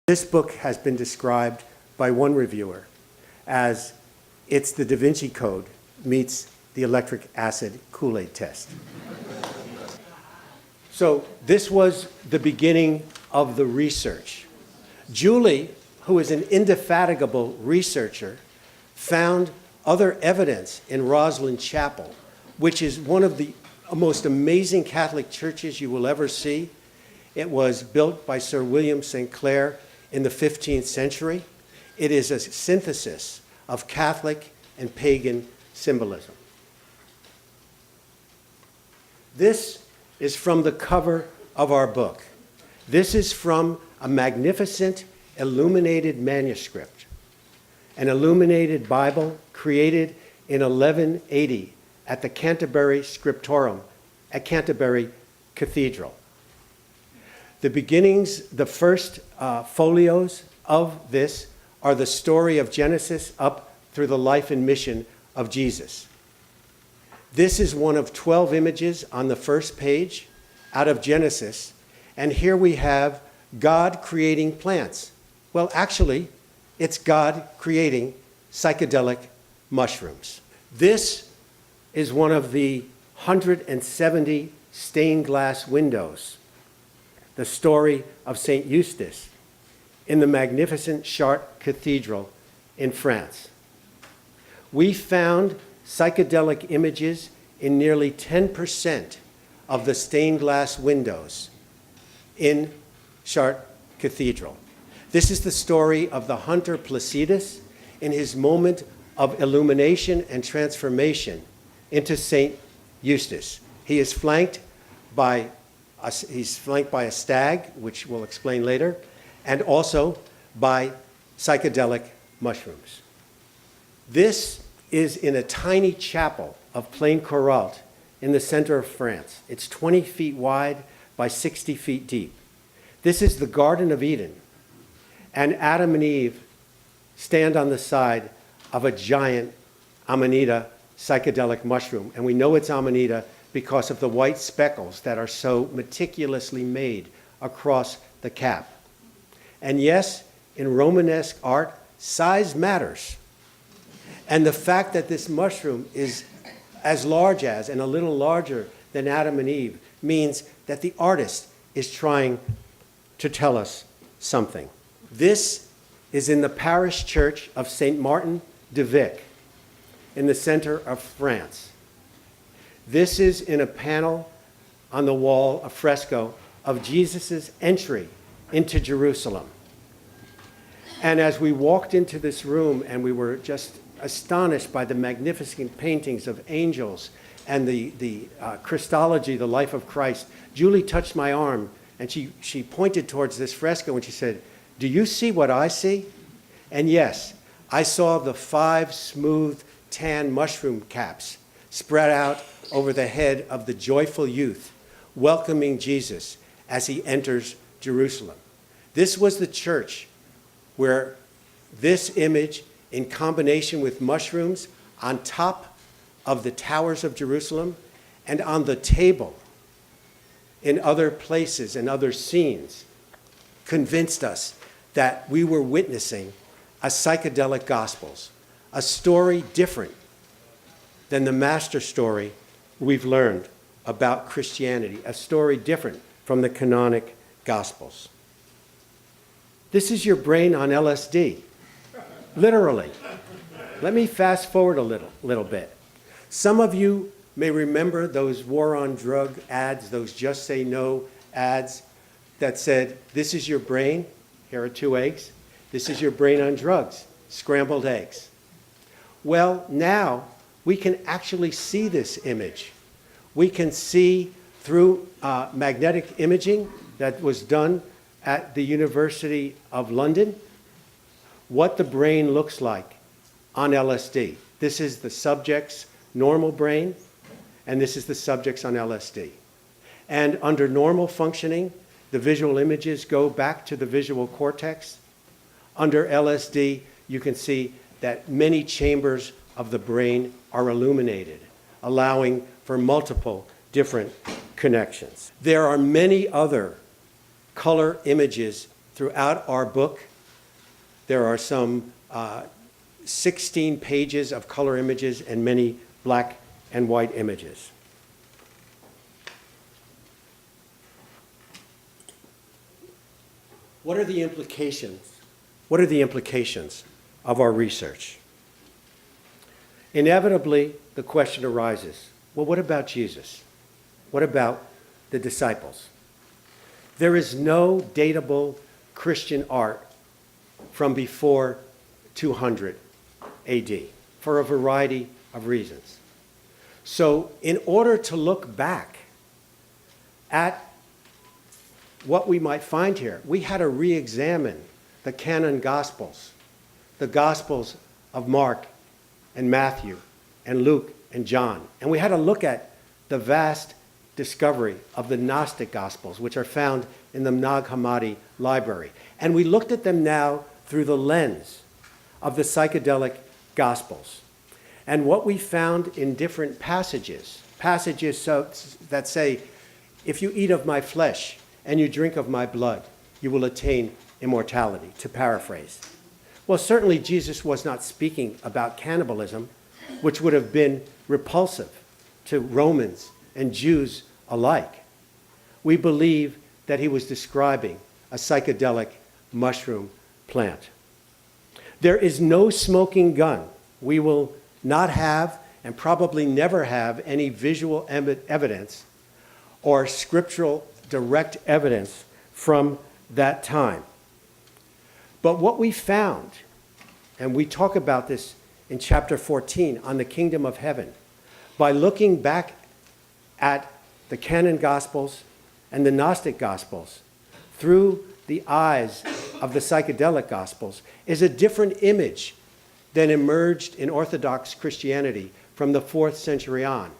This book has been described by one reviewer as it's the Da Vinci Code meets the electric acid Kool-Aid test. So this was the beginning of the research. Julie, who is an indefatigable researcher, found other evidence in Rosslyn Chapel, which is one of the most amazing Catholic churches you will ever see. It was built by Sir William St. Clair in the 15th century. It is a synthesis of Catholic and pagan symbolism. This is from the cover of our book. This is from a magnificent illuminated manuscript, an illuminated Bible created in 1180 at the Canterbury Scriptorum at Canterbury Cathedral. The beginnings, the first folios of this are the story of Genesis up through the life and mission of Jesus. This is one of 12 images on the first page out of Genesis, and here we have God creating plants. Well, actually, it's God creating psychedelic mushrooms. This is one of the 170 stained glass windows, the story of St. Eustace in the magnificent Chartres Cathedral in France. We found psychedelic images in nearly 10% of the stained glass windows in Chartres Cathedral. This is the story of the hunter Placidus in his moment of illumination and transformation into St. Eustace. He is flanked by a stag, which we'll explain later, and also by psychedelic mushrooms. This is in a tiny chapel of plain Coralt in the center of France. It's 20 feet wide by 60 feet deep. This is the Garden of Eden, and Adam and Eve stand on the side of a giant Amanita psychedelic mushroom, and we know it's Amanita because of the white speckles that are so meticulously made across the cap. And yes, in Romanesque art, size matters. And the fact that this mushroom is as large as and a little larger than Adam and Eve means that the artist is trying to tell us something. This is in the parish church of Saint Martin de Vic in the center of France. This is in a panel on the wall, a fresco of Jesus' entry into Jerusalem. And as we walked into this room and we were just astonished by the magnificent paintings of angels and the Christology, the life of Christ, Julie touched my arm and she pointed towards this fresco and she said, "Do you see what I see?" And yes, I saw the 5 smooth tan mushroom caps spread out over the head of the joyful youth, welcoming Jesus as he enters Jerusalem. This was the church where this image, in combination with mushrooms on top of the towers of Jerusalem and on the table in other places and other scenes, convinced us that we were witnessing a psychedelic gospels, a story different than the master story we've learned about Christianity, a story different from the canonic gospels. This is your brain on LSD, literally. Let me fast forward a little bit. Some of you may remember those war on drug ads, those Just Say No ads that said, "This is your brain, here are 2 eggs. This is your brain on drugs, scrambled eggs." Well, now we can actually see this image. We can see through magnetic imaging that was done at the University of London what the brain looks like on LSD. This is the subject's normal brain, and this is the subject's on LSD. And under normal functioning, the visual images go back to the visual cortex. Under LSD, you can see that many chambers of the brain are illuminated, allowing for multiple different connections. There are many other color images throughout our book. There are some 16 pages of color images and many black and white images. What are the implications? What are the implications of our research? Inevitably, the question arises, well, what about Jesus? What about the disciples? There is no datable Christian art from before 200 AD for a variety of reasons. So in order to look back at what we might find here, we had to re-examine the canon Gospels, the Gospels of Mark and Matthew and Luke and John. And we had to look at the vast discovery of the Gnostic Gospels, which are found in the Nag Hammadi library. And we looked at them now through the lens of the Psychedelic Gospels. And what we found in different passages that say, if you eat of my flesh and you drink of my blood, you will attain immortality, to paraphrase. Well, certainly Jesus was not speaking about cannibalism, which would have been repulsive to Romans and Jews alike. We believe that he was describing a psychedelic mushroom plant. There is no smoking gun. We will not have, and probably never have, any visual evidence or scriptural direct evidence from that time. But what we found, and we talk about this in chapter 14 on the kingdom of heaven, by looking back at the canon Gospels and the Gnostic Gospels through the eyes of the Psychedelic Gospels, is a different image than emerged in Orthodox Christianity from the 4th century on.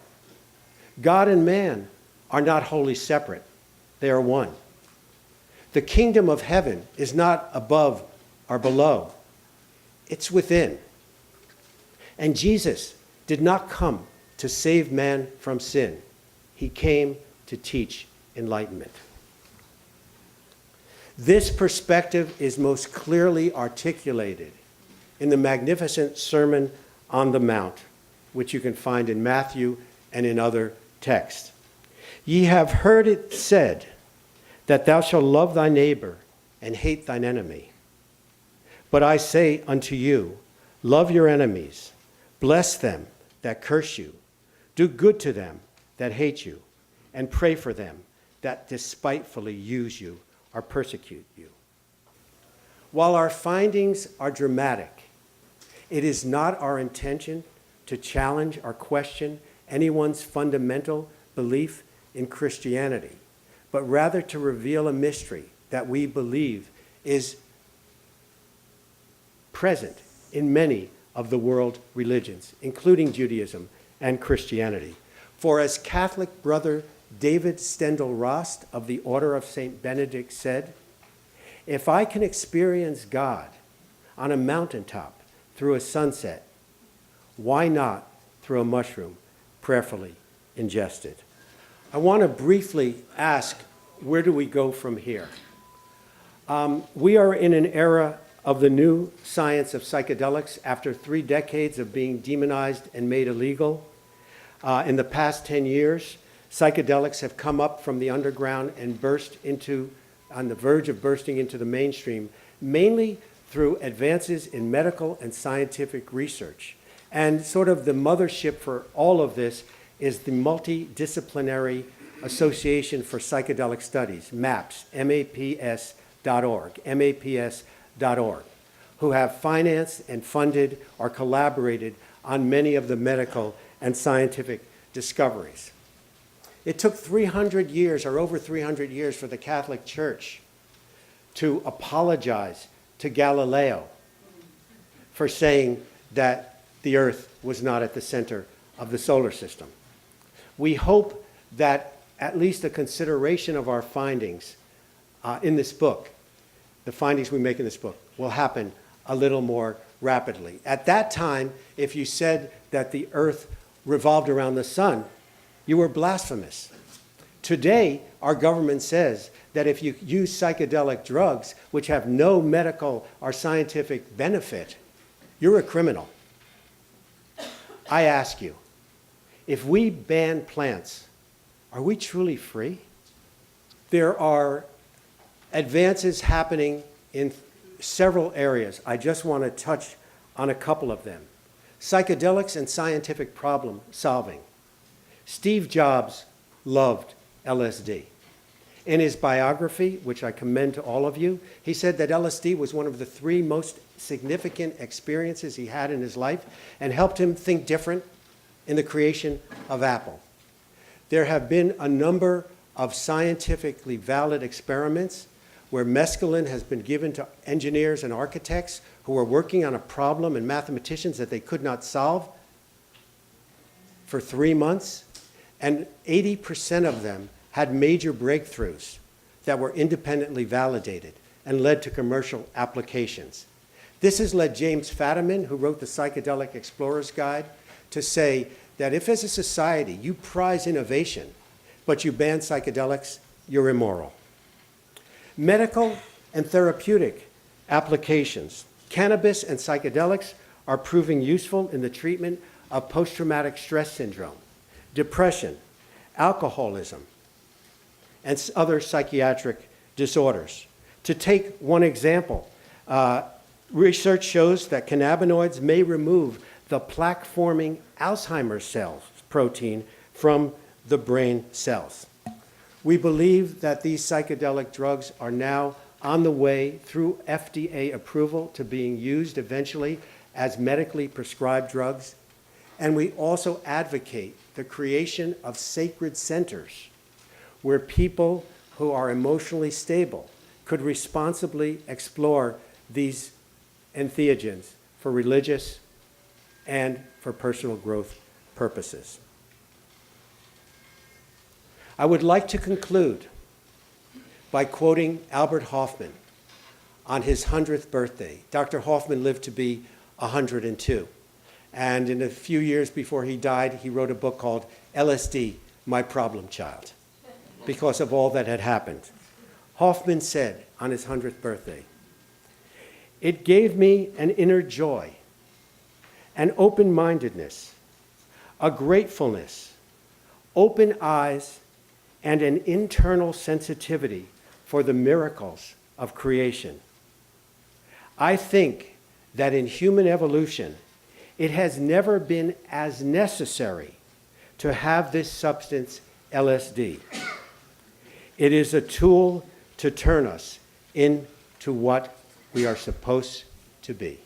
God and man are not wholly separate. They are one. The kingdom of heaven is not above or below. It's within. And Jesus did not come to save man from sin. He came to teach enlightenment. This perspective is most clearly articulated in the magnificent Sermon on the Mount, which you can find in Matthew and in other texts. Ye have heard it said that thou shalt love thy neighbor and hate thine enemy. But I say unto you, love your enemies, bless them that curse you, do good to them that hate you, and pray for them that despitefully use you or persecute you. While our findings are dramatic, it is not our intention to challenge or question anyone's fundamental belief in Christianity, but rather to reveal a mystery that we believe is present in many of the world religions, including Judaism and Christianity. For as Catholic brother David Stendhal Rost of the Order of St. Benedict said, if I can experience God on a mountaintop through a sunset, why not through a mushroom prayerfully ingested? I want to briefly ask, where do we go from here? We are in an era of the new science of psychedelics after 3 decades of being demonized and made illegal. In the past 10 years, psychedelics have come up from the underground and on the verge of bursting into the mainstream, mainly through advances in medical and scientific research. And sort of the mothership for all of this is the Multidisciplinary Association for Psychedelic Studies, MAPS, maps.org, who have financed and funded or collaborated on many of the medical and scientific discoveries. It took 300 years, or over 300 years, for the Catholic Church to apologize to Galileo for saying that the Earth was not at the center of the solar system. We hope that at least a consideration of our findings in this book, the findings we make in this book, will happen a little more rapidly. At that time, if you said that the Earth revolved around the sun, you were blasphemous. Today, our government says that if you use psychedelic drugs, which have no medical or scientific benefit, you're a criminal. I ask you, if we ban plants, are we truly free? There are advances happening in several areas. I just want to touch on a couple of them. Psychedelics and scientific problem solving. Steve Jobs loved LSD. In his biography, which I commend to all of you, he said that LSD was one of the 3 most significant experiences he had in his life and helped him think different in the creation of Apple. There have been a number of scientifically valid experiments where mescaline has been given to engineers and architects who are working on a problem and mathematicians that they could not solve for 3 months, and 80% of them had major breakthroughs that were independently validated and led to commercial applications. This has led James Fadiman, who wrote the Psychedelic Explorer's Guide, to say that if as a society you prize innovation, but you ban psychedelics, you're immoral. Medical and therapeutic applications. Cannabis and psychedelics are proving useful in the treatment of post-traumatic stress syndrome, depression, alcoholism, and other psychiatric disorders. To take one example, research shows that cannabinoids may remove the plaque-forming Alzheimer's cells protein from the brain cells. We believe that these psychedelic drugs are now on the way through FDA approval to being used eventually as medically prescribed drugs. And we also advocate the creation of sacred centers where people who are emotionally stable could responsibly explore these entheogens for religious and for personal growth purposes. I would like to conclude by quoting Albert Hofmann on his 100th birthday. Dr. Hofmann lived to be 102. And in a few years before he died, he wrote a book called LSD, My Problem Child, because of all that had happened. Hofmann said on his 100th birthday, "It gave me an inner joy, an open-mindedness, a gratefulness, open eyes, and an internal sensitivity for the miracles of creation. I think that in human evolution, it has never been as necessary to have this substance, LSD. It is a tool to turn us into what we are supposed to be."